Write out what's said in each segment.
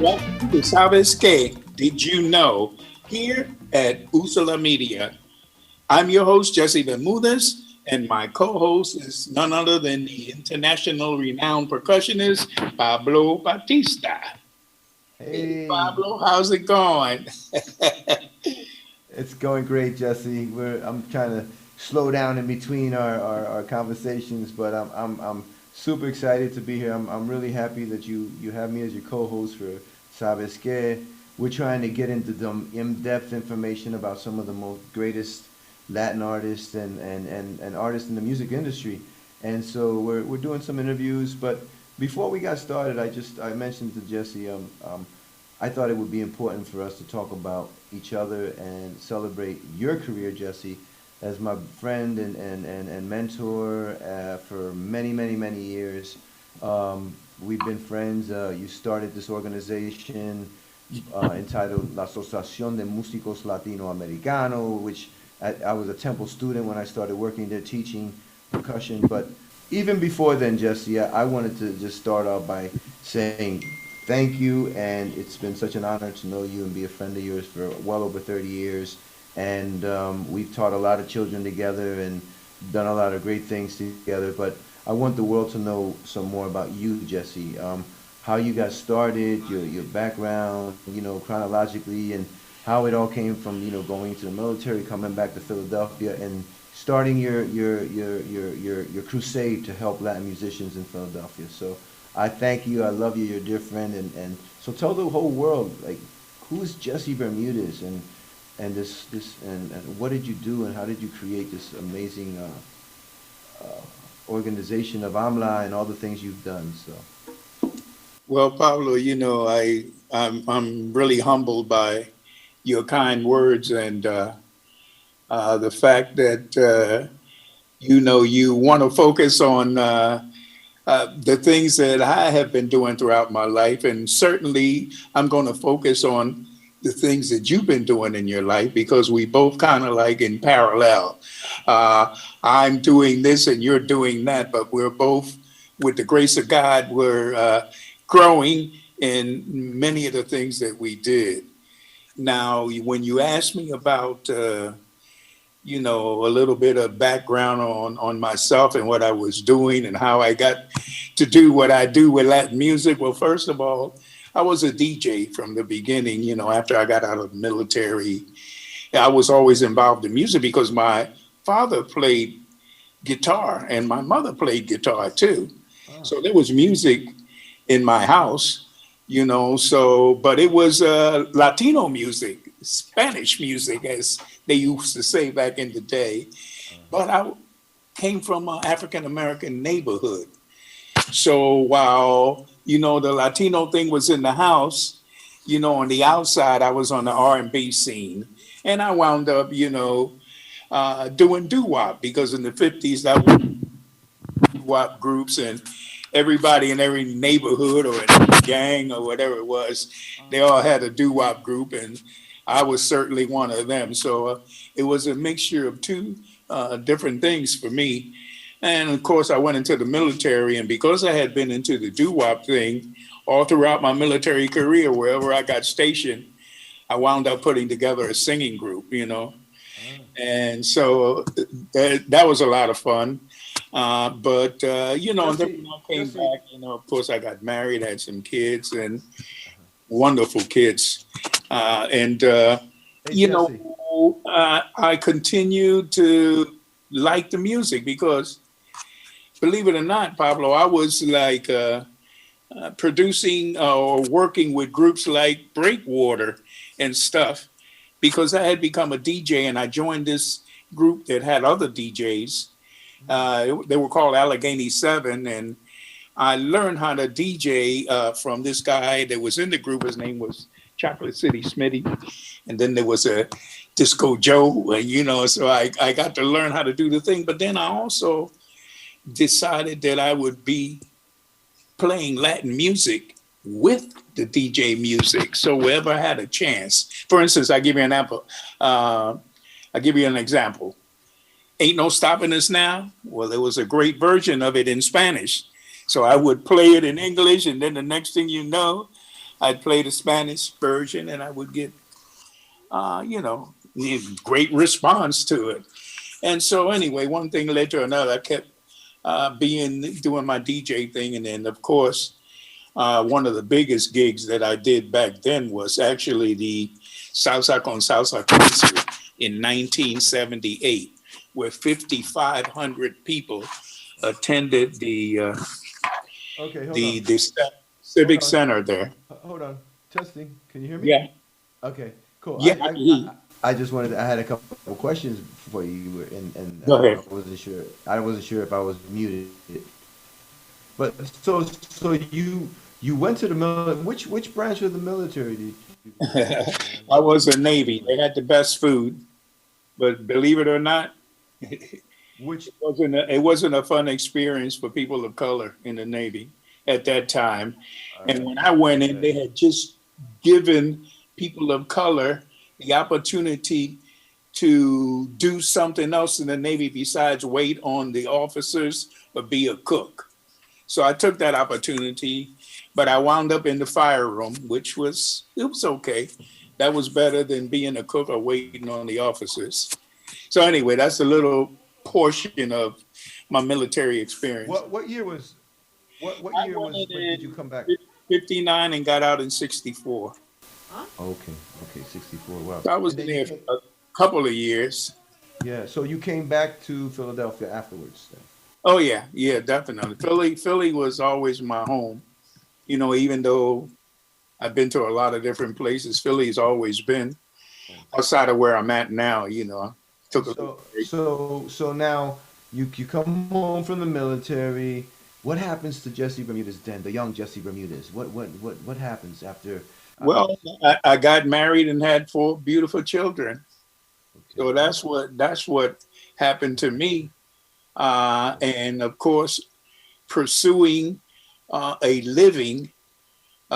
Welcome to Sabes Que, Did You Know? Here at Usala Media. I'm your host, Jessie Bermudez, and my co-host is none other than the international renowned percussionist, Pablo Batista. Hey, Hey, Pablo, how's it going? it's going great, Jesse. I'm trying to slow down in between our conversations, but I'm super excited to be here. I'm really happy that you have me as your co-host for Sabes Que. We're trying to get into some in-depth information about some of the most greatest Latin artists and artists in the music industry. And so we're doing some interviews, but before we got started, I mentioned to Jesse I thought it would be important for us to talk about each other and celebrate your career, Jesse, as my friend and mentor for many, many, many years. We've been friends. You started this organization entitled La Asociación de Músicos Latinoamericanos, which I was a Temple student when I started working there teaching percussion. But even before then, Jesse, I wanted to just start off by saying thank you, and it's been such an honor to know you and be a friend of yours for well over 30 years. And we've taught a lot of children together and done a lot of great things together. But I want the world to know some more about you, Jesse. How you got started, your background, chronologically, and how it all came from, going to the military, coming back to Philadelphia, and starting your crusade to help Latin musicians in Philadelphia. So I thank you. I love you. You're a dear friend, and so tell the whole world, like, who is Jessie Bermudez, and what did you do, and how did you create this amazing organization of AMLA and all the things you've done? So Well, Pablo, I'm really humbled by your kind words and the fact that you want to focus on the things that I have been doing throughout my life, and certainly I'm going to focus on the things that you've been doing in your life because we both kind of like in parallel. I'm doing this and you're doing that, but we're both, with the grace of God, we're growing in many of the things that we did. Now, when you ask me about, a little bit of background on myself and what I was doing and how I got to do what I do with Latin music, well, first of all, I was a DJ from the beginning. After I got out of the military, I was always involved in music because my father played guitar and my mother played guitar too. oh, So there was music in my house, but it was Latino music, Spanish music, as they used to say back in the day. But I came from an African American neighborhood. So while, the Latino thing was in the house, on the outside, I was on the R&B scene. And I wound up, doing doo-wop because in the 50s, that was doo-wop groups, and everybody in every neighborhood or in every gang or whatever it was, they all had a doo-wop group, and I was certainly one of them. So it was a mixture of two different things for me. And of course, I went into the military, and because I had been into the doo-wop thing all throughout my military career, wherever I got stationed, I wound up putting together a singing group. oh, And so that was a lot of fun. And then when Jesse, I came Jesse. back, of course, I got married, had some kids, and wonderful kids. And, Hey, Jesse. I continued to like the music because, believe it or not, Pablo, I was like producing or working with groups like Breakwater and stuff because I had become a DJ and I joined this group that had other DJs. They were called Allegheny Seven, and I learned how to DJ from this guy that was in the group. His name was Chocolate City Smitty, and then there was a Disco Joe, and so I got to learn how to do the thing. But then I also decided that I would be playing Latin music with the DJ music. So wherever I had a chance, for instance, I give you an example. Ain't No Stopping Us Now. Well, there was a great version of it in Spanish. So I would play it in English, and then the next thing you know, I'd play the Spanish version, and I would get, great response to it. And so anyway, one thing led to another. I kept doing my DJ thing, and then of course, one of the biggest gigs that I did back then was actually the Salsa con Salsa concert in 1978, where 5,500 people attended Okay, hold on. the Hold Civic on. Center there. Hold on. Testing. Can you hear me? Yeah, Okay, cool. yeah. I just wanted to, I had a couple of questions for you, and Go ahead. I wasn't sure. I wasn't sure if I was muted. But so you went to the military. Which branch of the military did you go to? I was a Navy. They had the best food, but believe it or not, Which it wasn't a fun experience for people of color in the Navy at that time. And when I went in, they had just given people of color the opportunity to do something else in the Navy besides wait on the officers or be a cook. So I took that opportunity, but I wound up in the fire room, which was, it was okay. That was better than being a cook or waiting on the officers. So anyway, that's a little portion of my military experience. what year was what I year went was when did you in come back? 59 and got out in 64. Okay, okay, 64. Wow. So I was And in then you there for came, a couple of years. yeah. So you came back to Philadelphia afterwards. Then. Oh yeah, yeah, definitely. Philly was always my home. Even though I've been to a lot of different places, Philly's always been outside of where I'm at now. I took a little break. So now you come home from the military. What happens to Jesse Bermudez then? The young Jesse Bermudez. What happens after? Uh, Well, I got married and had 4 beautiful children. okay. So that's what happened to me. And of course, pursuing a living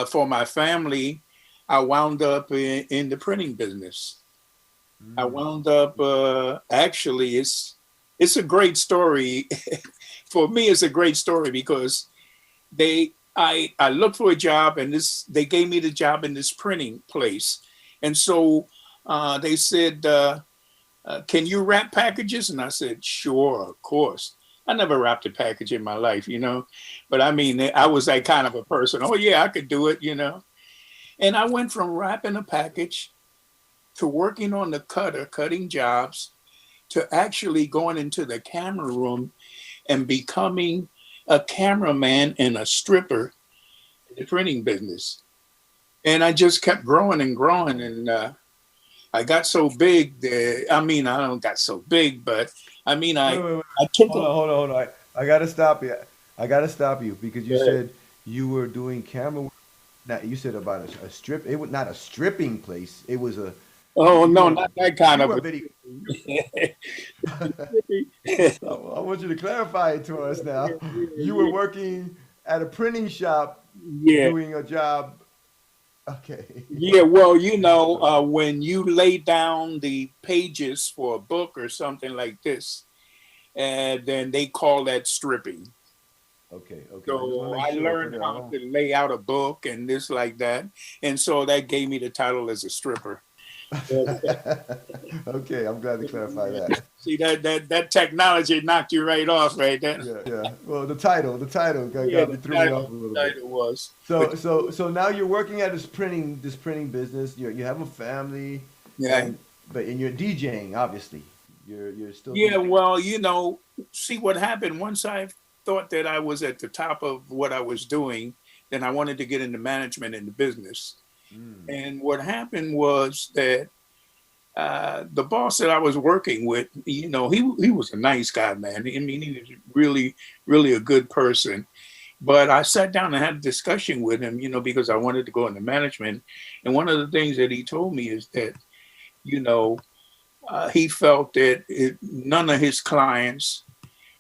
for my family, I wound up in the printing business. I Mm, wound up actually it's a great story. For me, it's a great story because I looked for a job, and they gave me the job in this printing place. And so they said, can you wrap packages? And I said, sure, of course. I never wrapped a package in my life. But I mean, I was that kind of a person. Oh yeah, I could do it. And I went from wrapping a package to working on the cutter, cutting jobs, to actually going into the camera room and becoming a cameraman and a stripper in the printing business. And I just kept growing and growing. And I got so big that, I mean, I don't got so big, but I mean, wait. I took Hold a, on, hold on, hold on. I gotta stop you. I gotta stop you because you uh, said you were doing camera work. Now you said about a strip. It was not a stripping place. It was a oh you no, were not that kind you of were a. video. I want you to clarify it to us now. You were working at a printing shop Yeah. doing a job. Okay. Yeah, well, Go ahead. when you lay down the pages for a book or something like this, and then they call that stripping. Okay. Okay. I just want So to make I sure for learned the I how don't. to lay out a book and this like that, and so that gave me the title as a stripper. But, Okay, I'm glad to clarify that. see that technology knocked you right off right there. Yeah, yeah. Well, the title Yeah, got me the threw me off title, a little the bit. title was. But So now you're working at this printing business. You have a family, yeah, and you're DJing. Obviously, you're still yeah. DJing. Well, see what happened once I thought that I was at the top of what I was doing, then I wanted to get into management in the business. Mm, And what happened was that the boss that I was working with, he was a nice guy, man. I mean, he was really, really a good person. But I sat down and had a discussion with him, because I wanted to go into management. And one of the things that he told me is that, you know, he felt that none of his clients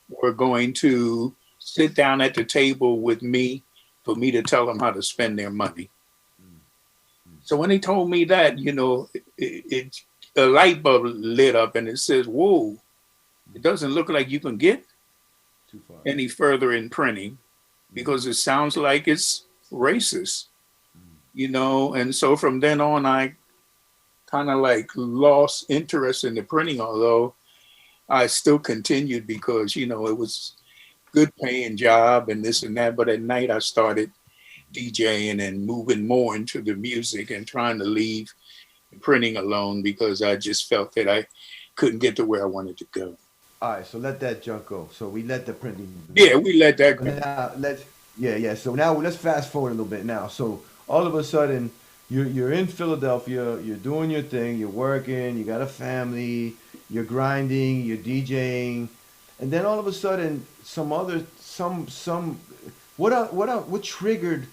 were going to sit down at the table with me for me to tell them how to spend their money. mm, mm. So when he told me that, a light bulb lit up and it says, whoa, it doesn't look like you can get Too far. any further in printing Mm, because it sounds like it's racist. mm, And so from then on, I kind of like lost interest in the printing, although I still continued because, it was good paying job and this and that. But at night I started DJing and moving more into the music and trying to leave the printing alone because I just felt that I couldn't get to where I wanted to go. All right, so let that junk go. So we let the printing Yeah, go. we let So that go. now yeah. So now let's fast forward a little bit now. So all of a sudden you're in Philadelphia, you're doing your thing, you're working, you got a family, you're grinding, you're DJing, and then all of a sudden some other some what triggered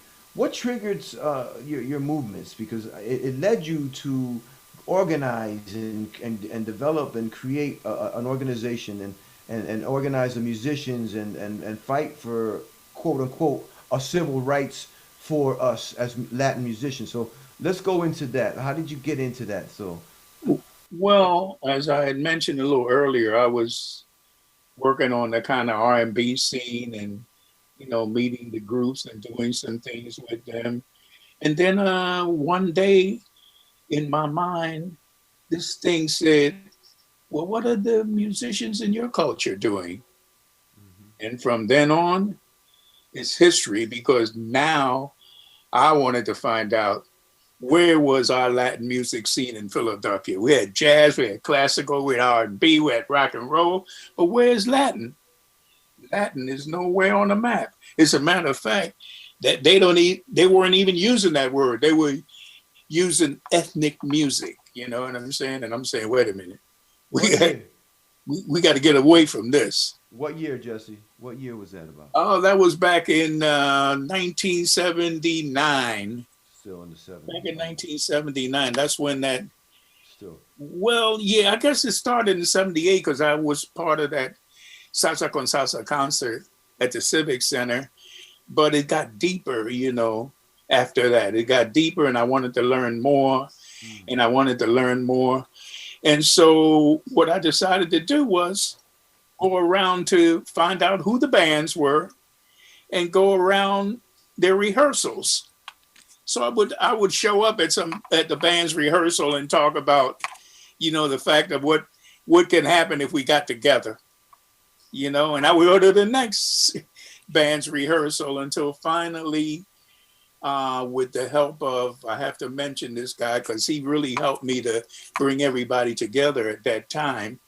your movements because it led you to organize and develop and create an organization and organize the musicians and fight for quote unquote a civil rights for us as Latin musicians. So let's go into that. How did you get into that? So Well, as I had mentioned a little earlier, I was working on the kind of R&B scene and meeting the groups and doing some things with them. And then one day in my mind, this thing said, well, what are the musicians in your culture doing? And from then on, it's history because now I wanted to find out where was our Latin music scene in Philadelphia. We had jazz, we had classical, we had R&B, we had rock and roll, but where's Latin? Latin is nowhere on the map. As a matter of fact, that they weren't even using that word. They were using ethnic music. You know what I'm saying? And I'm saying, wait a minute, we what year? we got to get away from this. What year, Jesse? What year was that about? Oh, that was back in 1979. Still in the Back '70s. in 1979, that's when that. Still. Well, yeah, I guess it started in '78 because I was part of that Salsa con Salsa concert at the Civic Center. But it got deeper, after that. It got deeper, and I wanted to learn more, Mm. and I wanted to learn more. And so, what I decided to do was go around to find out who the bands were and go around their rehearsals. So I would show up at the band's rehearsal and talk about, the fact of what can happen if we got together, and I would go to the next band's rehearsal until finally, with the help of, I have to mention this guy because he really helped me to bring everybody together at that time,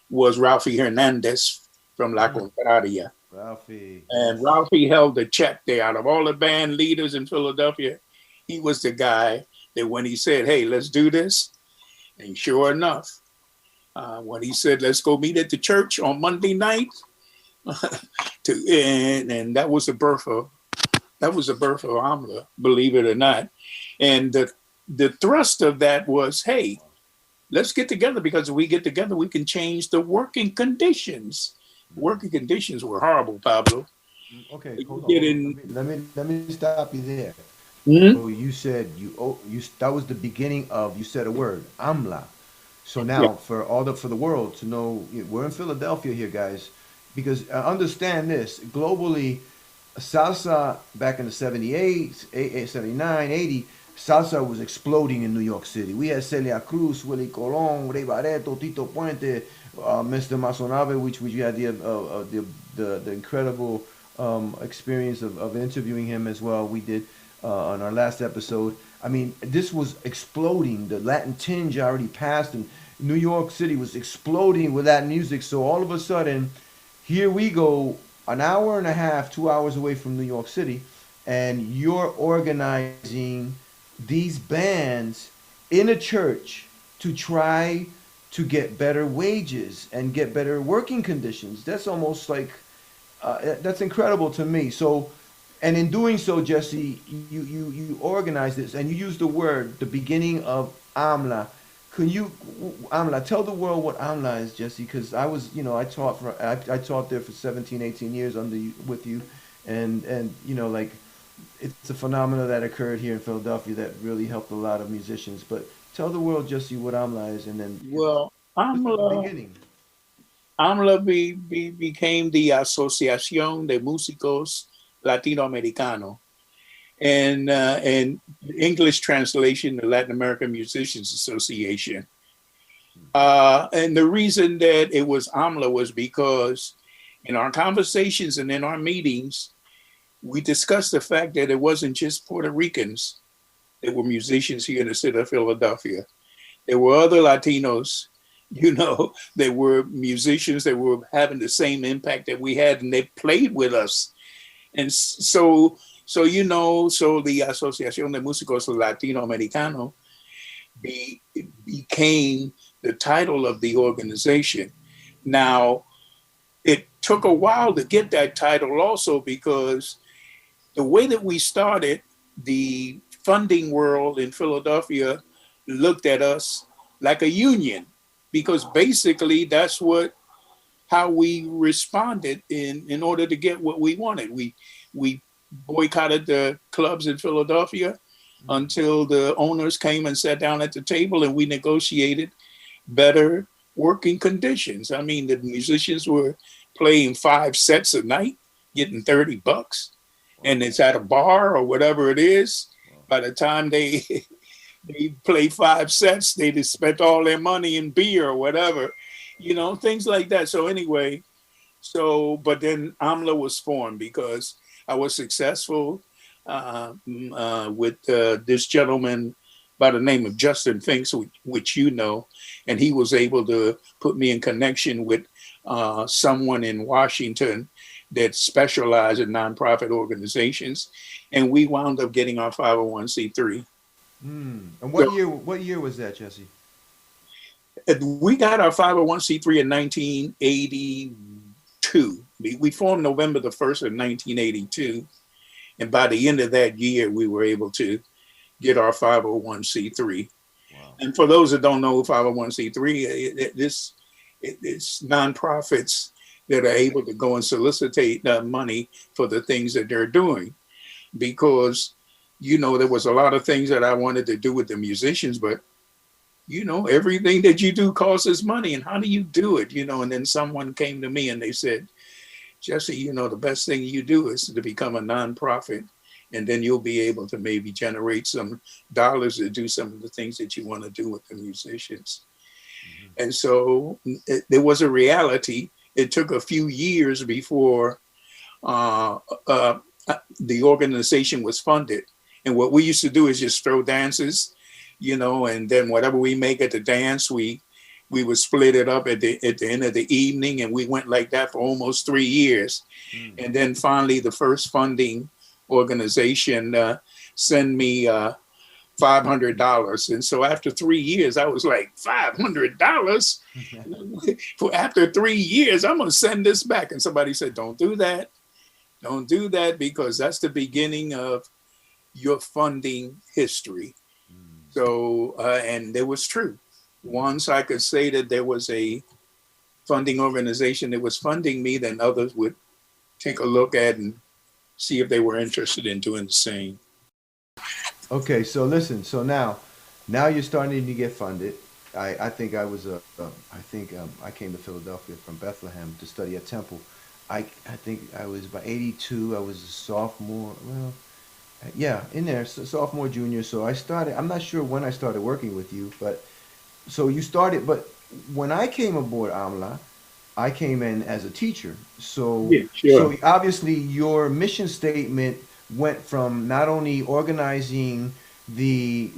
was Ralphie Hernandez from La Mm. Contraria. Ralphie, And yes. Ralphie held the check there. Out of all the band leaders in Philadelphia, he was the guy that when he said, hey, let's do this, and sure enough, when he said, let's go meet at the church on Monday night, and that was the birth of Amla, believe it or not. And the thrust of that was, hey, let's get together because if we get together, we can change the working conditions. Mm. Working conditions were horrible, Pablo. Okay, You hold get on. in. Let me stop you there. Hmm? So you said that was the beginning of you said a word amla. So Yeah, now for the world to know we're in Philadelphia here, guys, because understand this globally, salsa back in the 78, 79, 80, salsa was exploding in New York City. We had Celia Cruz, Willie Colon, Ray Barreto, Tito Puente, Mr. Masonave, which we had the incredible experience of interviewing him as well. We did on our last episode. I mean, this was exploding. The Latin tinge already passed, and New York City was exploding with that music. So all of a sudden, here we go, an hour and a half, 2 hours away from New York City, and you're organizing these bands in a church to try to get better wages and get better working conditions. That's almost like that's incredible to me. So, and in doing so, Jesse, you organize this and you use the word, the beginning of AMLA. Can you, AMLA, tell the world what AMLA is, Jesse? Because I was, I taught there for 17, 18 years with you, and like it's a phenomena that occurred here in Philadelphia that really helped a lot of musicians. But tell the world, Jesse, what AMLA is, and then because well, this was the AMLA, beginning. AMLA became the Asociación de Músicos Latinoamericanos. and English translation, the Latin American Musicians Association. And the reason that it was AMLA was because in our conversations and in our meetings, we discussed the fact that it wasn't just Puerto Ricans that were musicians here in the city of Philadelphia. There were other Latinos, that were musicians that were having the same impact that we had, and they played with us. And so the Asociación de Músicos Latinoamericanos became the title of the organization. Now, it took a while to get that title also because the way that we started, the funding world in Philadelphia looked at us like a union, because basically that's how we responded in order to get what we wanted. We boycotted the clubs in Philadelphia until the owners came and sat down at the table and we negotiated better working conditions. I mean, the musicians were playing 5 sets a night, getting $30, and it's at a bar or whatever it is. By the time they play 5 sets, they just spent all their money in beer or whatever, things like that. So anyway, but then AMLA was formed because I was successful with this gentleman by the name of Justin Finks, which and he was able to put me in connection with someone in Washington that specialized in nonprofit organizations, and we wound up getting our 501c3. And what year was that, Jessie? We got our 501c3 in 1982. We formed November the 1st of 1982. And by the end of that year, we were able to get our 501c3. Wow. And for those that don't know 501c3, it's nonprofits that are able to go and solicitate money for the things that they're doing. Because, there was a lot of things that I wanted to do with the musicians, but, everything that you do costs money. And how do you do it? And then someone came to me and they said, Jessie, the best thing you do is to become a nonprofit, and then you'll be able to maybe generate some dollars to do some of the things that you want to do with the musicians. Mm-hmm. And so there was a reality. It took a few years before the organization was funded. And what we used to do is just throw dances, and then whatever we make at the dance, we would split it up at the end of the evening, and we went like that for almost 3 years. And then finally, the first funding organization sent me $500. And so after 3 years, I was like, $500? After 3 years, I'm going to send this back. And somebody said, don't do that. Don't do that, because that's the beginning of your funding history. So, and it was true. Once I could say that there was a funding organization that was funding me, then others would take a look at and see if they were interested in doing the same. Okay, so listen. So now you're starting to get funded. I think I came to Philadelphia from Bethlehem to study at Temple. I think I was about 82. I was a sophomore. Well, yeah, in there, sophomore, junior. So I'm not sure when I started working with you, but so you started. But when I came aboard AMLA, I came in as a teacher. So, yeah, sure. So obviously your mission statement went from not only organizing the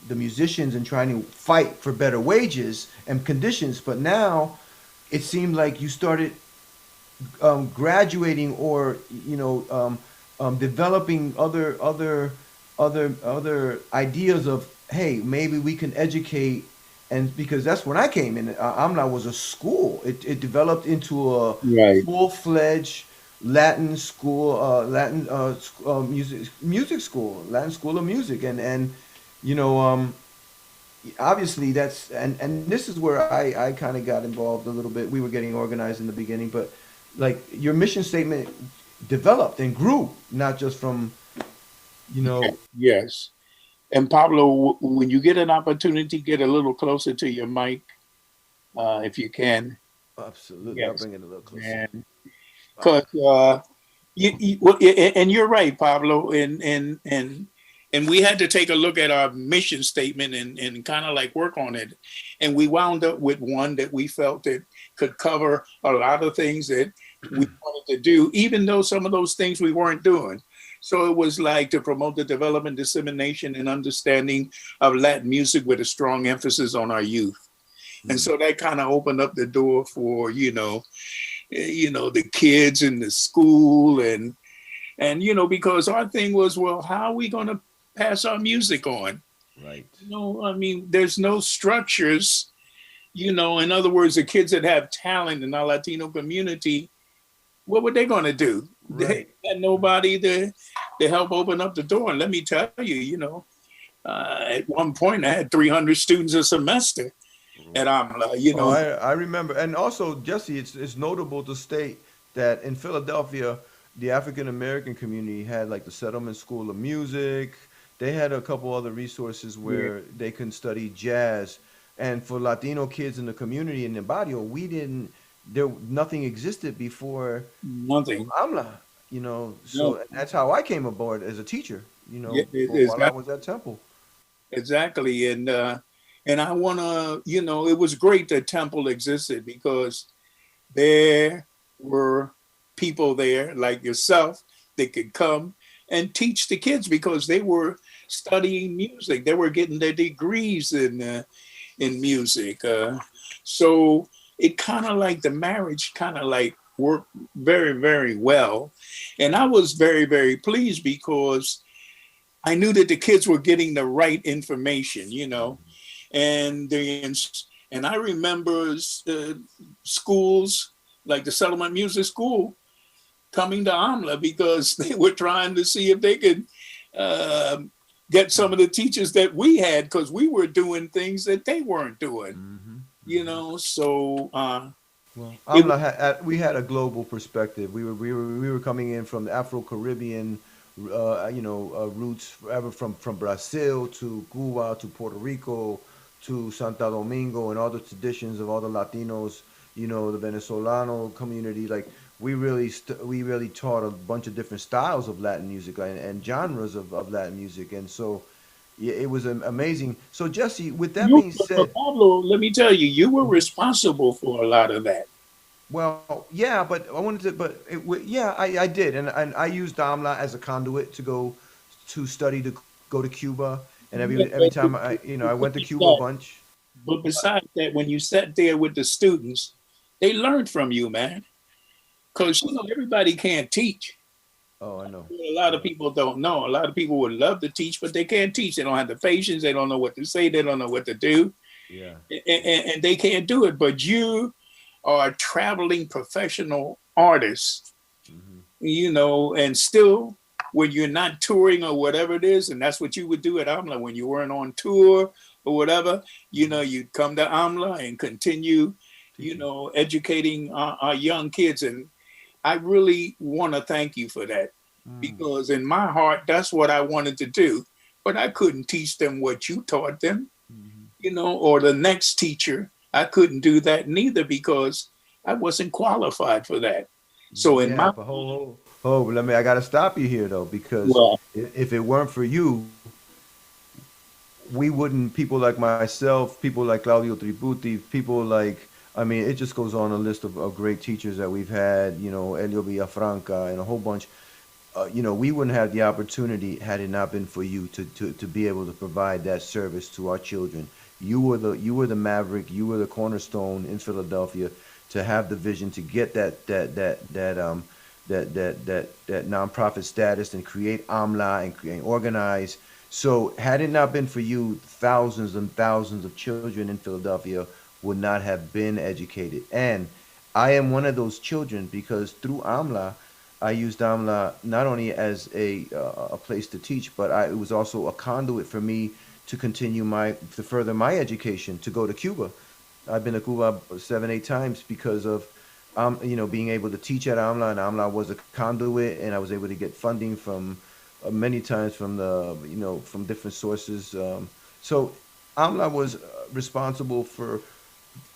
musicians and trying to fight for better wages and conditions, but now it seemed like you started graduating or developing other ideas of, hey, maybe we can educate. And because that's when I came in, AMLA was a school. It developed into a full-fledged Latin school, music school, Latin School of Music, and obviously that's and this is where I kind of got involved a little bit. We were getting organized in the beginning, but like your mission statement developed and grew, not just from, Yes. And Pablo, when you get an opportunity, get a little closer to your mic, if you can. Absolutely, yes. I'll bring it a little closer. Because well, and you're right, Pablo. And we had to take a look at our mission statement and kind of like work on it. And we wound up with one that we felt that could cover a lot of things that we wanted to do, even though some of those things we weren't doing. So it was like to promote the development, dissemination, and understanding of Latin music with a strong emphasis on our youth. And Mm, so that kind of opened up the door for, the kids in the school and because our thing was, well, how are we going to pass our music on? right. I mean, there's no structures. In other words, the kids that have talent in our Latino community, what were they going to do? They Right. had nobody to help open up the door. And let me tell you, at one point I had 300 students a semester at AMLA. Oh, I remember. And also, Jesse, it's notable to state that in Philadelphia, the African American community had like the Settlement School of Music. They had a couple other resources Yeah, where they can study jazz. And for Latino kids in the community in the barrio, we didn't, there, nothing existed before nothing. AMLA, No, so that's how I came aboard as a teacher, yeah, while I was at Temple. exactly. And I want to, it was great that Temple existed because there were people there like yourself that could come and teach the kids because they were studying music. They were getting their degrees in music. So it kind of like the marriage kind of like worked very, very well. And I was very, very pleased because I knew that the kids were getting the right information, and and I remember schools like the Settlement Music School coming to AMLA because they were trying to see if they could uh, get some of the teachers that we had because we were doing things that they weren't doing, Hmm. Hmm. So Well, it was, AMLA we had a global perspective. We were coming in from the Afro Caribbean, roots, forever from Brazil to Cuba to Puerto Rico to Santo Domingo and all the traditions of all the Latinos, the Venezolano community. Like we really taught a bunch of different styles of Latin music and genres of Latin music, and so yeah, it was amazing. So Jesse, with that being but said, Pablo, let me tell you, you were responsible for a lot of that. well, yeah, but I wanted to, but yeah, I did, and I used Damla as a conduit to go to study to go to Cuba, and Yeah, every time I went to Cuba a bunch. but besides that, when you sat there with the students, they learned from you, man. Because everybody can't teach. Oh, I know, A I lot of know. people don't know. A lot of people would love to teach, but they can't teach. They don't have the patience. They don't know what to say. They don't know what to do, Yeah, and they can't do it. But you are a traveling professional artist, hmm, and still when you're not touring or whatever it is, and that's what you would do at AMLA when you weren't on tour or whatever, hmm, you'd come to AMLA and continue, teaching. educating our young kids. And I really want to thank you for that Mm. because in my heart, that's what I wanted to do. But I couldn't teach them what you taught them, Hmm. or the next teacher. I couldn't do that neither because I wasn't qualified for that. So in Yeah, my but let me. I gotta stop you here though, because well, if it weren't for you, we wouldn't, people like myself, people like Claudio Tributi, people like, I mean, it just goes on a list of great teachers that we've had, Elio Villafranca and a whole bunch. We wouldn't have the opportunity had it not been for you to be able to provide that service to our children. You were the maverick, you were the cornerstone in Philadelphia to have the vision to get that nonprofit status and create AMLA and create organize. So had it not been for you, thousands and thousands of children in Philadelphia would not have been educated. And I am one of those children because through AMLA, I used AMLA not only as a place to teach, but it was also a conduit for me to continue to further my education to go to Cuba. I've been to Cuba 7, 8 times because of being able to teach at AMLA, and AMLA was a conduit, and I was able to get funding from many times from from different sources. So AMLA was responsible for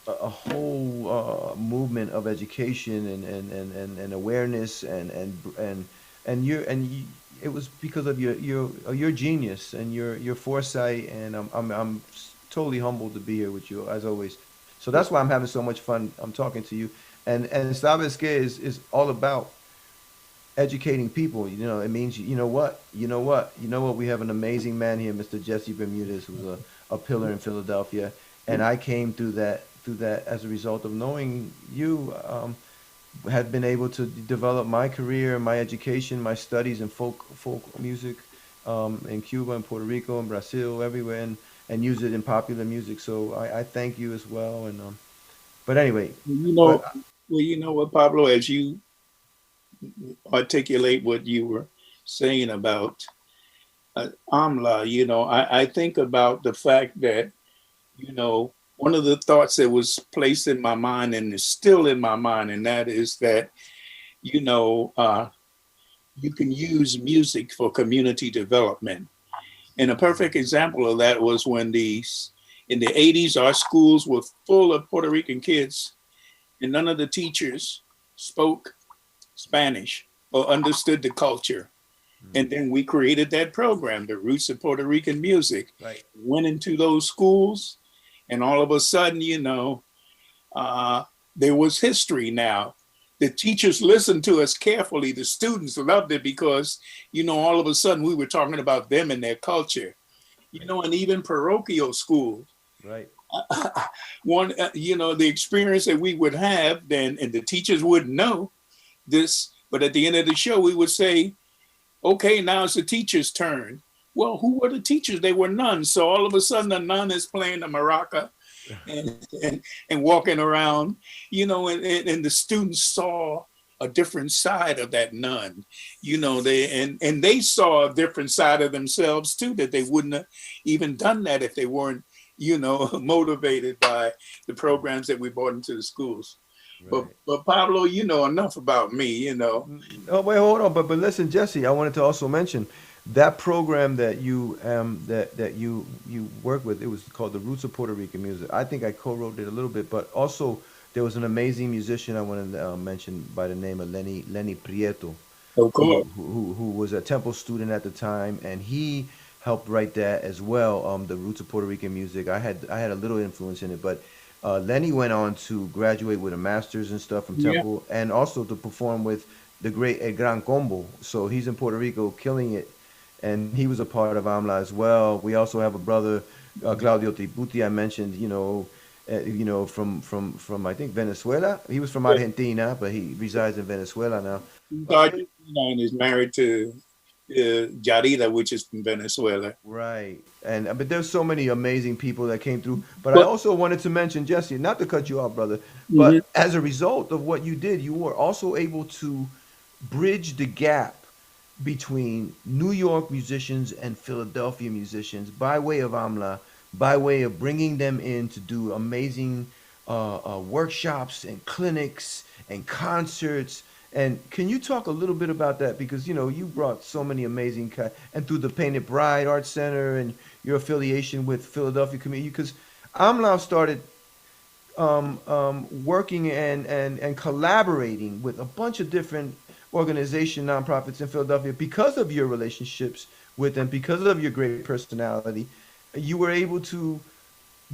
a whole movement of education and awareness and it was because of your genius and your foresight, and I'm totally humbled to be here with you as always. So that's why I'm having so much fun. I'm talking to you, and Sabes Que is all about educating people. You know, it means you know what. We have an amazing man here, Mr. Jesse Bermudez, who's a pillar in Philadelphia, and I came through that as a result of knowing you. Had been able to develop my career, my education, my studies in folk music in Cuba and Puerto Rico and Brazil, everywhere, and use it in popular music. So I thank you as well. And but anyway, You but know, well, you know what, Pablo, as you articulate what you were saying about AMLA, I think about the fact that, one of the thoughts that was placed in my mind and is still in my mind, and that is that, you know, uh, you can use music for community development. And a perfect example of that was when in the 80s, our schools were full of Puerto Rican kids, and none of the teachers spoke Spanish or understood the culture. mm, And then we created that program, the Roots of Puerto Rican Music, right, went into those schools, and all of a sudden, uh, there was history now. The teachers listened to us carefully. The students loved it because, all of a sudden we were talking about them and their culture, right, and even parochial schools. right, The experience that we would have then, and the teachers wouldn't know this, but at the end of the show, we would say, okay, now it's the teacher's turn. Well, who were the teachers? They were nuns. So all of a sudden, a nun is playing the maraca and walking around, and the students saw a different side of that nun, and they saw a different side of themselves too, that they wouldn't have even done that if they weren't, motivated by the programs that we brought into the schools. But right. but Pablo, enough about me, Oh wait, hold on, but listen, Jesse, I wanted to also mention that program that you work with. It was called the Roots of Puerto Rican Music. I think I co-wrote it a little bit, but also there was an amazing musician I wanted to mention by the name of Lenny Prieto, Of who, course. who was a Temple student at the time, and he helped write that as well. The Roots of Puerto Rican Music. I had a little influence in it, but Lenny went on to graduate with a master's and stuff from Yeah. Temple, and also to perform with the great El Gran Combo. So he's in Puerto Rico, killing it, and he was a part of AMLA as well. We also have a brother, Claudio Triputi. I mentioned, from I think Venezuela. He was from Argentina, but he resides in Venezuela now. He's But Argentina and is married to Yarida, which is from Venezuela. right. And but there's so many amazing people that came through. But I But also wanted to mention, Jesse, not to cut you off, brother, mhm, but as a result of what you did, you were also able to bridge the gap between New York musicians and Philadelphia musicians by way of AMLA, by way of bringing them in to do amazing workshops and clinics and concerts. And can you talk a little bit about that? Because you brought so many amazing and through the Painted Bride Art Center and your affiliation with Philadelphia community. Because AMLA started working and collaborating with a bunch of different organization nonprofits in Philadelphia because of your relationships with them, because of your great personality. You were able to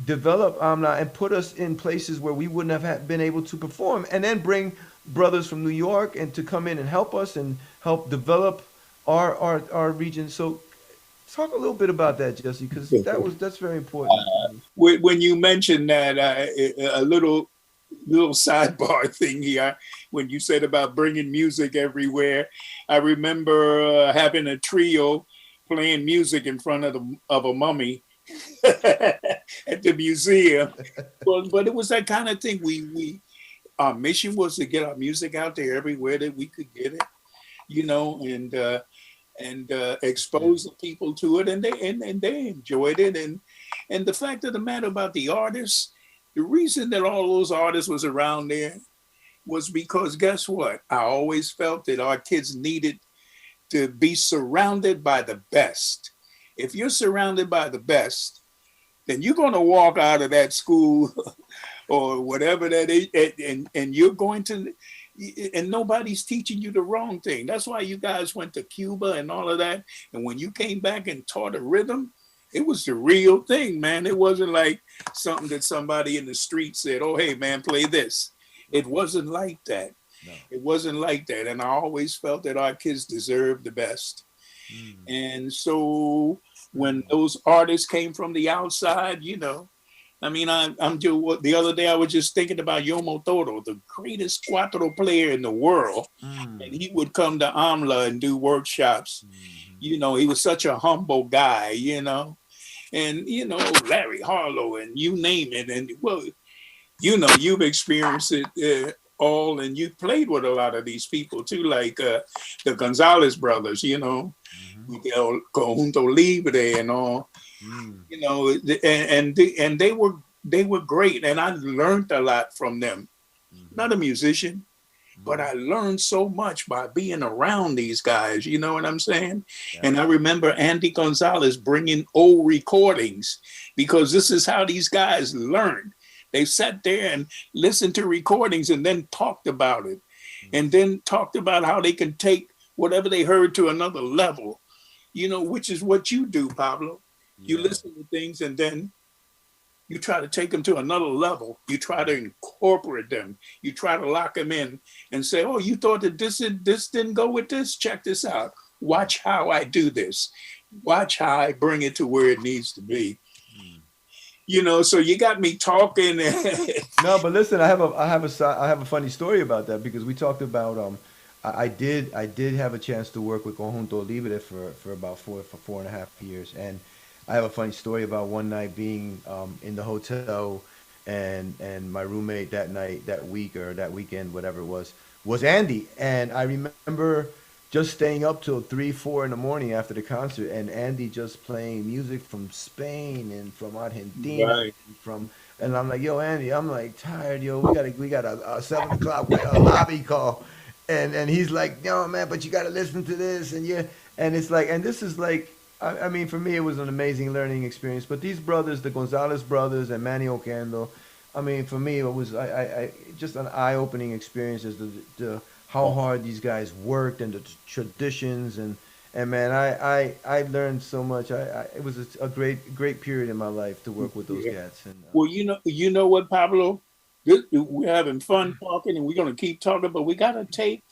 develop Amna and put us in places where we wouldn't have been able to perform, and then bring brothers from New York and to come in and help us and help develop our region. So talk a little bit about that, Jesse, because that's very important to me. when you mentioned that, a little sidebar thing here, when you said about bringing music everywhere, I remember having a trio playing music in front of a mummy at the museum. But it was that kind of thing. We our mission was to get our music out there everywhere that we could get it, and Yeah. expose the people to it, and they enjoyed it. And the fact of the matter about the artists, the reason that all those artists was around there was because, guess what? I always felt that our kids needed to be surrounded by the best. If you're surrounded by the best, then you're going to walk out of that school or whatever that is, and you're going to, and nobody's teaching you the wrong thing. That's why you guys went to Cuba and all of that. And when you came back and taught a rhythm, it was the real thing, man. It wasn't like something that somebody in the street said, "Oh, hey, man, play this." It wasn't like that. No. It wasn't like that. And I always felt that our kids deserved the best. Mm. And so when those artists came from the outside, I mean, I'm just, the other day I was just thinking about Yomo Toro, the greatest cuatro player in the world. And Mm. he would come to AMLA and do workshops. Mhm. He was such a humble guy, and, Larry Harlow and you name it. And well, you've experienced it all, and you played with a lot of these people too, like the Gonzalez brothers, Mhm. Miguel Conjunto Libre and all, Mm. and they were great, and I learned a lot from them. Mhm. Not a musician, but Mhm. I learned so much by being around these guys. You know what I'm saying? Yeah. And I remember Andy Gonzalez bringing old recordings, because this is how these guys learned. They sat there and listened to recordings and then talked about it, and then talked about how they can take whatever they heard to another level, which is what you do, Pablo. You Yeah. listen to things and then you try to take them to another level. You try to incorporate them. You try to lock them in and say, "Oh, you thought that this didn't go with this? Check this out. Watch how I do this. Watch how I bring it to where it needs to be." Mm. So you got me talking. No, but listen, I have a funny story about that because we talked about I did have a chance to work with Conjunto Libre for about 4.5 years, and I have a funny story about one night being in the hotel, and my roommate that night, that week or that weekend, whatever it was Andy, and I remember just staying up till 3, 4 in the morning after the concert, and Andy just playing music from Spain and from Argentina Right. and from, and I'm like, yo, Andy, I'm like tired, yo. We got a 7 o'clock a lobby call, and he's like, yo, man, but you got to listen to this, and yeah, and it's like, and this is like, I mean, for me, it was an amazing learning experience. But these brothers, the Gonzalez brothers and Manny Ocando, I mean, for me, it was I just an eye-opening experience as the how hard these guys worked and the traditions and man, I learned so much. It was a great period in my life to work with those Yeah. cats. And Well, you know what, Pablo? We're having fun talking, and we're going to keep talking, but we got to take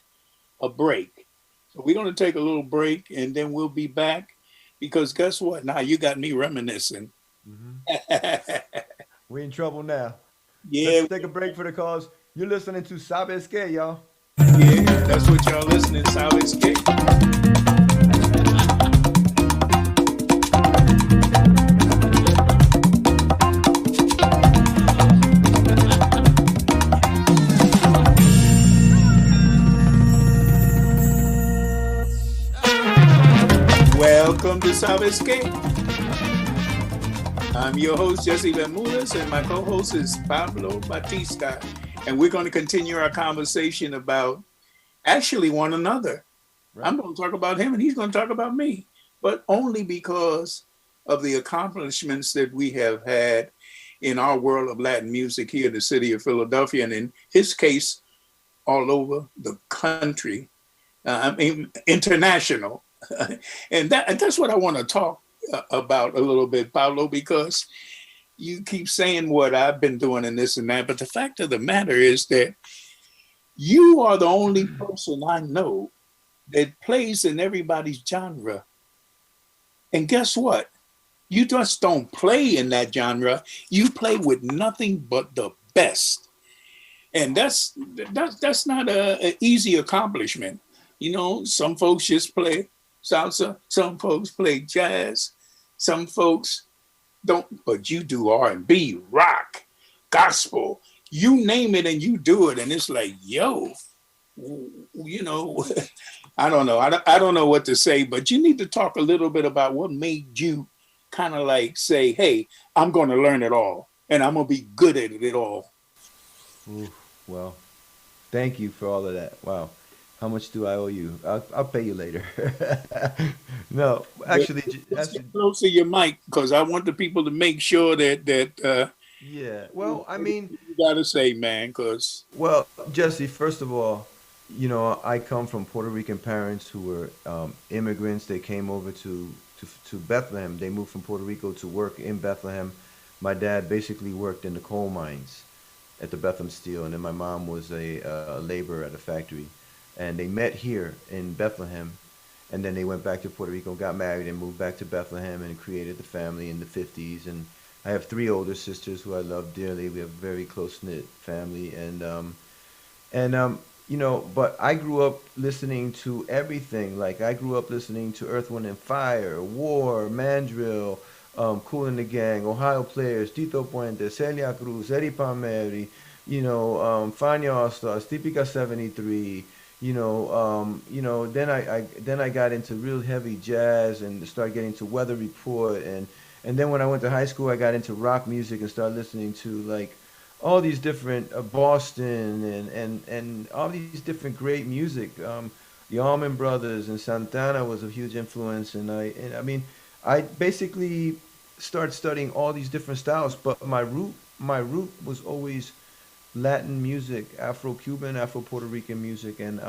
a break. So we're going to take a little break, and then we'll be back, because guess what? Now you got me reminiscing. Mhm. Yeah, We in trouble now. Let's take a break for the cause. You're listening to Sabes Que, y'all. yeah, that's what y'all listening. Sabes Que. Welcome to Sabes Que. I'm your host, Jessie Bermudez, and my co-host is Pablo Batista. And we're going to continue our conversation about actually one another. Right. I'm going to talk about him and he's going to talk about me, but only because of the accomplishments that we have had in our world of Latin music here in the city of Philadelphia, and in his case, all over the country. I mean, international. And that's what I want to talk about a little bit, Pablo, because you keep saying what I've been doing and this and that, but the fact of the matter is that you are the only person I know that plays in everybody's genre. And guess what? You just don't play in that genre. You play with nothing but the best. And that's not a easy accomplishment. Some folks just play salsa, some folks play jazz, some folks don't, but you do R&B, rock, gospel, you name it and you do it, and it's like, yo, you know, I don't know. I don't know what to say, but you need to talk a little bit about what made you kind of like say, hey, I'm going to learn it all and I'm going to be good at it all. Ooh, well, thank you for all of that. Wow. How much do I owe you? I'll pay you later. No, But actually, let's get close to your mic because I want the people to make sure that Yeah. Well, I What mean, do you gotta say, man? Because well, Jesse, first of all, I come from Puerto Rican parents who were immigrants. They came over to Bethlehem. They moved from Puerto Rico to work in Bethlehem. My dad basically worked in the coal mines at the Bethlehem Steel, and then my mom was a laborer at a factory. And they met here in Bethlehem, and then they went back to Puerto Rico, got married, and moved back to Bethlehem and created the family in the 50s. And I have three older sisters who I love dearly. We have a very close knit family, but I grew up listening to everything. Like I grew up listening to Earth, Wind and Fire, War, Mandrill, Kool and the Gang, Ohio Players, Tito Puente, Celia Cruz, Eddie Palmieri, Fania All Stars, Típica 73. Then I got into real heavy jazz and started getting to Weather Report, and then when I went to high school, I got into rock music and started listening to like all these different Boston and all these different great music. The Allman Brothers and Santana was a huge influence, and I mean, I basically started studying all these different styles. But my root was always Latin music, Afro-Cuban, Afro-Puerto Rican music, and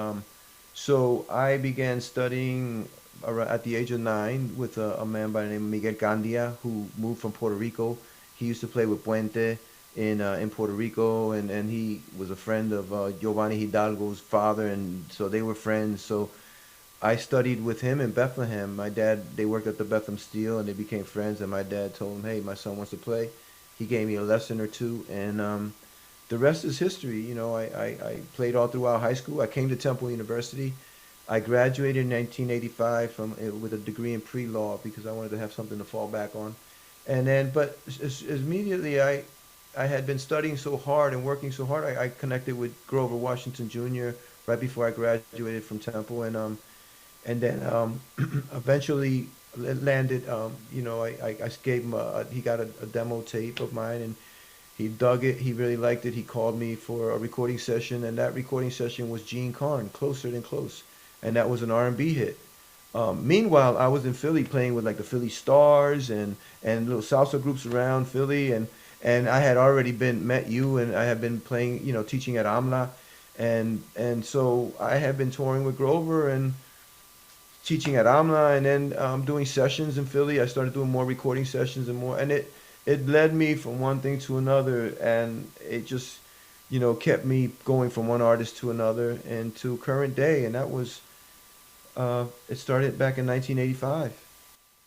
so I began studying at the age of 9 with a man by the name of Miguel Candia who moved from Puerto Rico. He used to play with Puente in Puerto Rico, and he was a friend of Giovanni Hidalgo's father, and so they were friends. So I studied with him in Bethlehem. My dad, they worked at the Bethlehem Steel, and they became friends. And my dad told him, "Hey, my son wants to play." He gave me a lesson or two, and the rest is history. I played all throughout high school. I came to Temple University. I graduated in 1985 with a degree in pre-law because I wanted to have something to fall back on. And then, but immediately I had been studying so hard and working so hard. I connected with Grover Washington Jr. right before I graduated from Temple, and then eventually landed. I gave him he got a demo tape of mine, and he dug it. He really liked it. He called me for a recording session, and that recording session was Gene Carn, "Closer Than Close," and that was an R&B hit. Meanwhile, I was in Philly playing with like the Philly Stars and little salsa groups around Philly, and I had already been met you, and I had been playing, teaching at AMLA, and so I had been touring with Grover and teaching at AMLA, and then doing sessions in Philly. I started doing more recording sessions and more, and it led me from one thing to another, and it just kept me going from one artist to another and to current day, and that was it started back in 1985.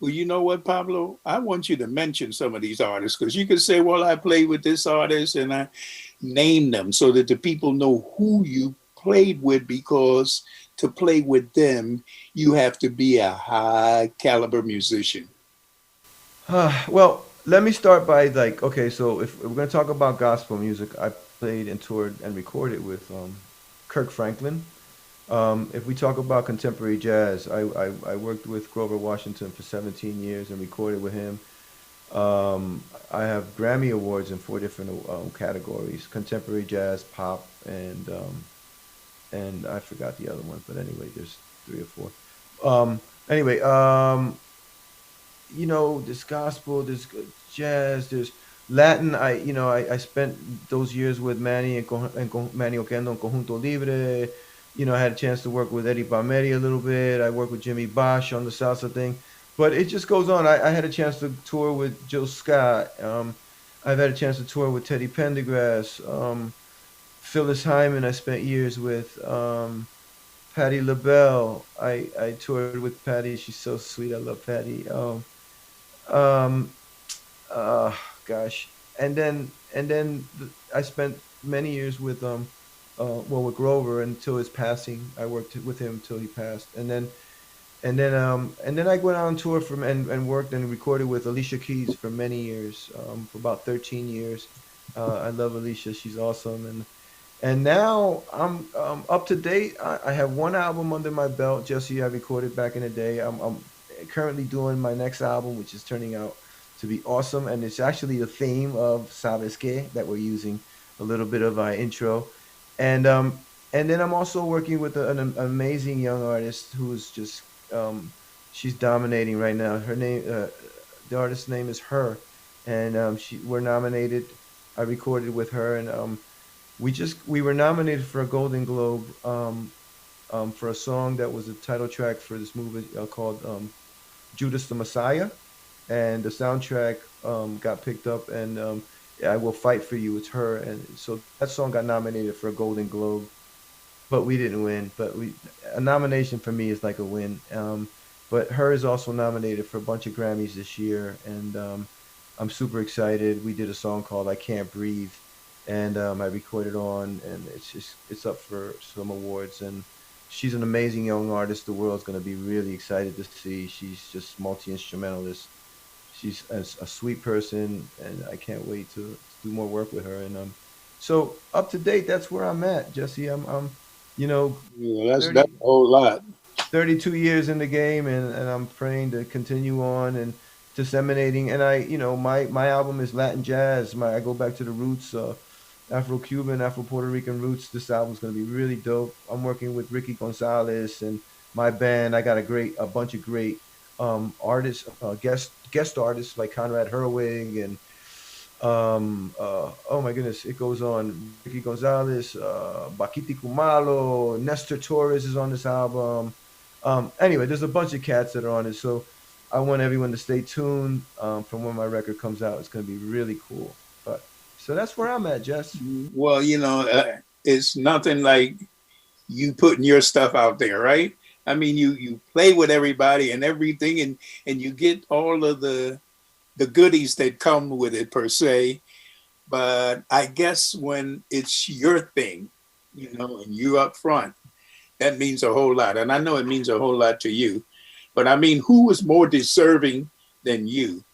well, you know what, Pablo? I want you to mention some of these artists because you could say, "Well, I played with this artist," and I name them so that the people know who you played with. Because to play with them, you have to be a high caliber musician. Well, let me start by like, okay, so if we're gonna talk about gospel music, I played and toured and recorded with Kirk Franklin. If we talk about contemporary jazz, I worked with Grover Washington for 17 years and recorded with him. I have Grammy Awards in four different categories: contemporary jazz, pop, and I forgot the other one, but anyway, there's three or four. Anyway, there's gospel, there's jazz, there's Latin. I spent those years with Manny and Manny Oquendo and Conjunto Libre. I had a chance to work with Eddie Palmieri a little bit. I worked with Jimmy Bosch on the salsa thing, but it just goes on. I had a chance to tour with Jill Scott. I've had a chance to tour with Teddy Pendergrass. Phyllis Hyman, I spent years with. Patty LaBelle, I toured with Patty. She's so sweet. I love Patty. Um, uh, Gosh, and then I spent many years with with Grover until his passing. I worked with him until he passed, and then I went on tour and worked and recorded with Alicia Keys for many years, for about 13 years. I love Alicia; she's awesome, and now I'm up to date. I have one album under my belt, Jesse. I recorded back in the day. I'm currently doing my next album, which is turning out to be awesome, and it's actually the theme of Sabes Que that we're using a little bit of our intro, and um, and then I'm also working with an amazing young artist who's just she's dominating right now. The artist's name is Her, and we're nominated. I recorded with her, and we were nominated for a Golden Globe for a song that was a title track for this movie called Judas the Messiah, and the soundtrack got picked up, and I Will Fight for You. It's her, and so that song got nominated for a Golden Globe, but we didn't win. But we a nomination for me is like a win. But her is also nominated for a bunch of Grammys this year, and I'm super excited. We did a song called "I Can't Breathe," and I recorded on, and it's up for some awards. And she's an amazing young artist. The world's going to be really excited to see. She's just multi instrumentalist. She's a sweet person, and I can't wait to do more work with her. And so up to date, that's where I'm at, Jesse. I'm you know, Yeah, that's 30, a whole lot. 32 years in the game, and I'm praying to continue on and disseminating. And my album is Latin jazz. I go back to the roots, Afro-Cuban, Afro-Puerto Rican roots. This album's gonna be really dope. I'm working with Ricky Gonzalez and my band. I got a bunch of great artists, guest artists like Conrad Herwig and oh my goodness, it goes on. Ricky Gonzalez, Bakiti Kumalo, Nestor Torres is on this album. Anyway, there's a bunch of cats that are on it, so I want everyone to stay tuned from when my record comes out. It's going to be really cool. But so that's where I'm at, Jess. Well, it's nothing like you putting your stuff out there, right? I mean, you play with everybody and everything, and you get all of the goodies that come with it per se. But I guess when it's your thing, and you up front, that means a whole lot. And I know it means a whole lot to you. But I mean, who is more deserving than you?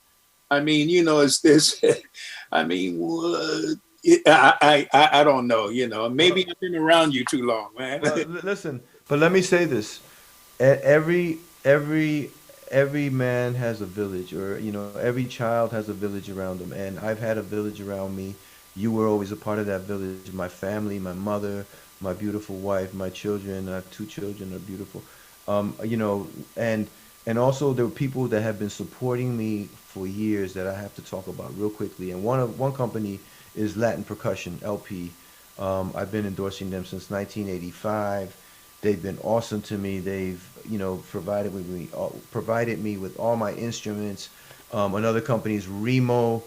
I mean, it's this. I mean, I don't know. Maybe I've been around you too long, man. Listen, but let me say this: every man has a village, or every child has a village around them, and I've had a village around me. You were always a part of that village. My family, my mother, my beautiful wife, my children. I have two children, they're beautiful. You know, and also there were people that have been supporting me for years that I have to talk about real quickly. And one company is Latin Percussion LP. I've been endorsing them since 1985. They've been awesome to me. They've provided me with all my instruments. Another company is Remo.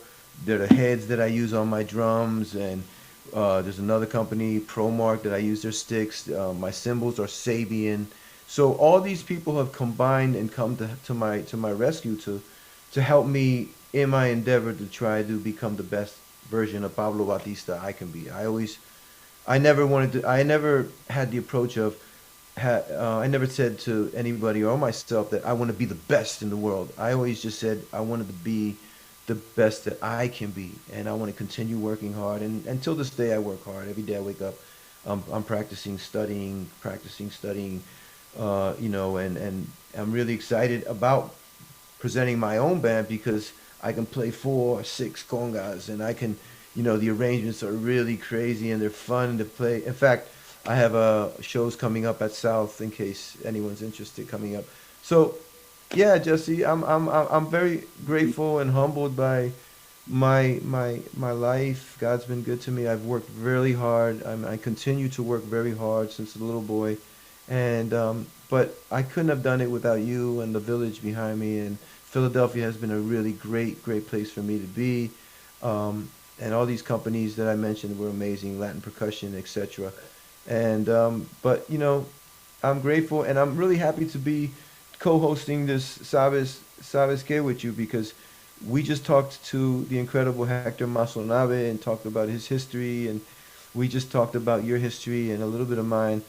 They're the heads that I use on my drums, and there's another company, Promark, that I use their sticks. My cymbals are Sabian. So all these people have combined and come to my rescue to help me in my endeavor to try to become the best version of Pablo Batista I can be. I never had the approach of, I never said to anybody or myself that I want to be the best in the world. I always just said I wanted to be the best that I can be, and I want to continue working hard. And until this day, I work hard. Every day I wake up, I'm practicing, studying, and I'm really excited about presenting my own band because I can play 4 or 6 congas, and I can, the arrangements are really crazy and they're fun to play. In fact, I have shows coming up at South in case anyone's interested coming up. So, yeah, Jesse, I'm very grateful and humbled by my life. God's been good to me. I've worked really hard. I continue to work very hard since a little boy, and but I couldn't have done it without you and the village behind me. And Philadelphia has been a really great place for me to be. And all these companies that I mentioned were amazing, Latin Percussion, etc. And but I'm grateful, and I'm really happy to be co-hosting this Sabes Que with you, because we just talked to the incredible Hector Masonabe and talked about his history, and we just talked about your history and a little bit of mine.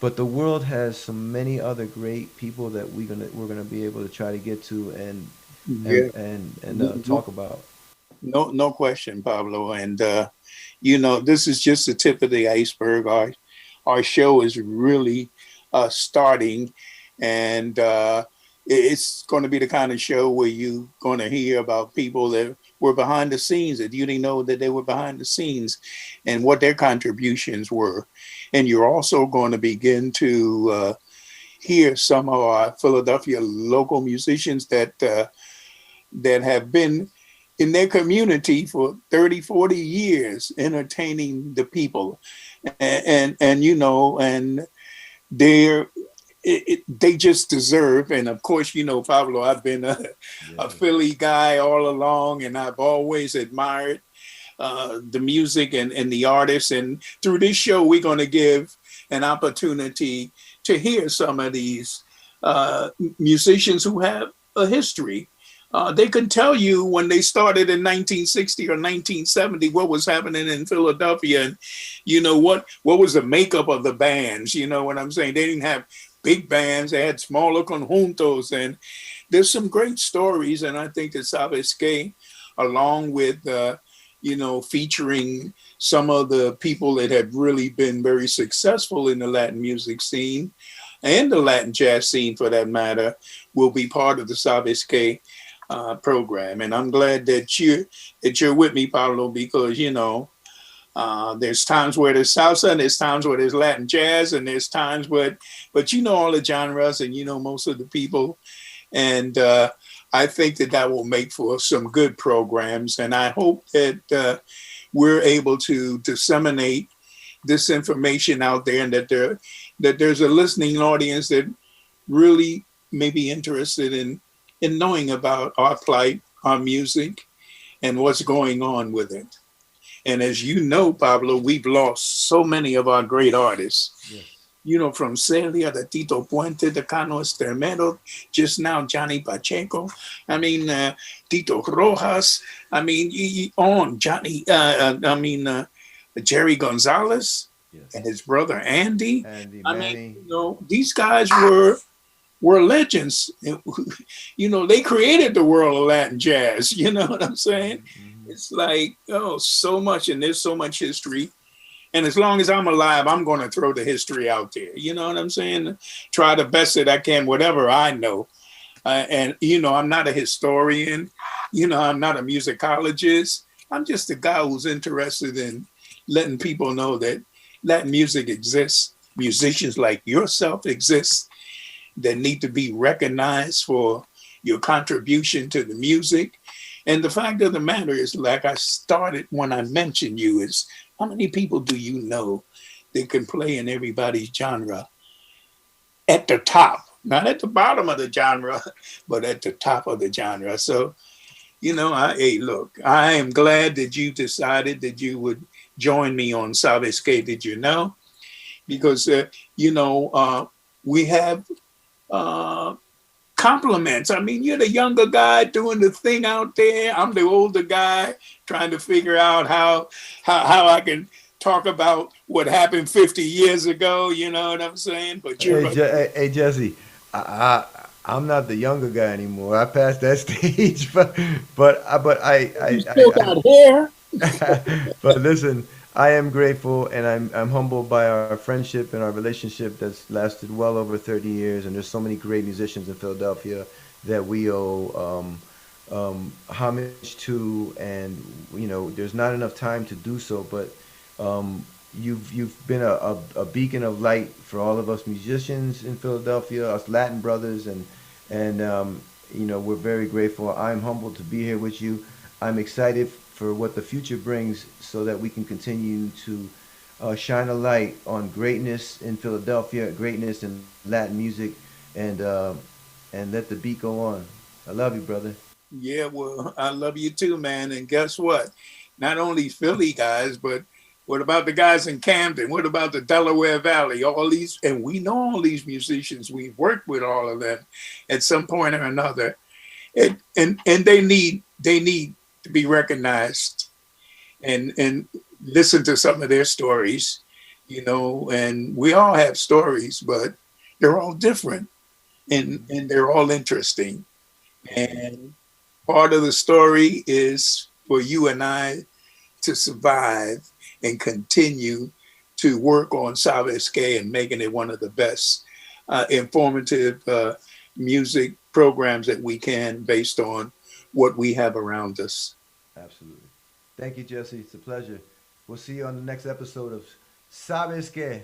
But the world has so many other great people that we're gonna be able to try to get to and Yeah. and and and No, talk about. no question, Pablo. And this is just the tip of the iceberg. Our show is really starting, and it's going to be the kind of show where you're going to hear about people that were behind the scenes that you didn't know that they were behind the scenes, and what their contributions were. And you're also going to begin to hear some of our Philadelphia local musicians that have been in their community for 30, 40 years, entertaining the people. And you know, and they're, they just deserve. And of course, you know, Pablo, I've been Yes, a sir. Philly guy all along, and I've always admired the music and the artists. And through this show, we're going to give an opportunity to hear some of these musicians who have a history. They can tell you when they started in 1960 or 1970 what was happening in Philadelphia, and you know what was the makeup of the bands. You know what I'm saying? They didn't have big bands; they had smaller conjuntos, and there's some great stories. And I think that Sabes Que, along with you know, featuring some of the people that have really been very successful in the Latin music scene and the Latin jazz scene for that matter, will be part of the Sabes Que program. And I'm glad that you're with me, Pablo, because you know there's times where there's salsa, and there's times where there's Latin jazz, and there's times where, but you know all the genres, and you know most of the people, and I think that that will make for some good programs. And I hope that we're able to disseminate this information out there, and that there's a listening audience that really may be interested in knowing about our plight, our music, and what's going on with it. And as you know, Pablo, we've lost so many of our great artists. Yes. You know, from Celia to Tito Puente to Cano Estermero, just now Johnny Pacheco. I mean, Tito Rojas. I mean, on Johnny. I mean, Jerry Gonzalez Yes. and his brother Andy. Andy, I mean, Manny. you know, these guys were legends. You know, they created the world of Latin jazz. You know what I'm saying? Hmm. It's like, oh, so much, and there's so much history. And as long as I'm alive, I'm going to throw the history out there. You know what I'm saying? Try the best that I can, whatever I know. And, you know, I'm not a historian. You know, I'm not a musicologist. I'm just a guy who's interested in letting people know that Latin music exists. Musicians like yourself exist that need to be recognized for your contribution to the music. And the fact of the matter is, like I started when I mentioned you, is how many people do you know that can play in everybody's genre at the top, not at the bottom of the genre, but at the top of the genre? So, you know, hey, look, I am glad that you decided that you would join me on Sabes Que, did you know? Because, you know, we have uh, compliments. I mean, you're the younger guy doing the thing out there. I'm the older guy trying to figure out how I can talk about what happened 50 years ago. You know what I'm saying? But you're like, Hey, Jesse, I'm not the younger guy anymore. I passed that stage, but you still got hair. but listen, I am grateful and I'm humbled by our friendship and our relationship that's lasted well over 30 years. And there's so many great musicians in Philadelphia that we owe homage to, and you know, there's not enough time to do so. But you've been a beacon of light for all of us musicians in Philadelphia, us Latin brothers, and you know, we're very grateful. I'm humbled to be here with you. I'm excited for what the future brings, so that we can continue to shine a light on greatness in Philadelphia, greatness in Latin music, and let the beat go on. I love you, brother. Yeah, well, I love you too, man. And guess what? Not only Philly guys, but what about the guys in Camden? What about the Delaware Valley? All these, and we know all these musicians. We've worked with all of them at some point or another, and they need to be recognized and listen to some of their stories, you know. And we all have stories, but they're all different, Hmm. and they're all interesting. Agreed. And part of the story is for you and I to survive and continue to work on Sabes Que and making it one of the best informative music programs that we can, based on what we have around us. Absolutely. Thank you, Jesse. It's a pleasure. We'll see you on the next episode of Sabes Que.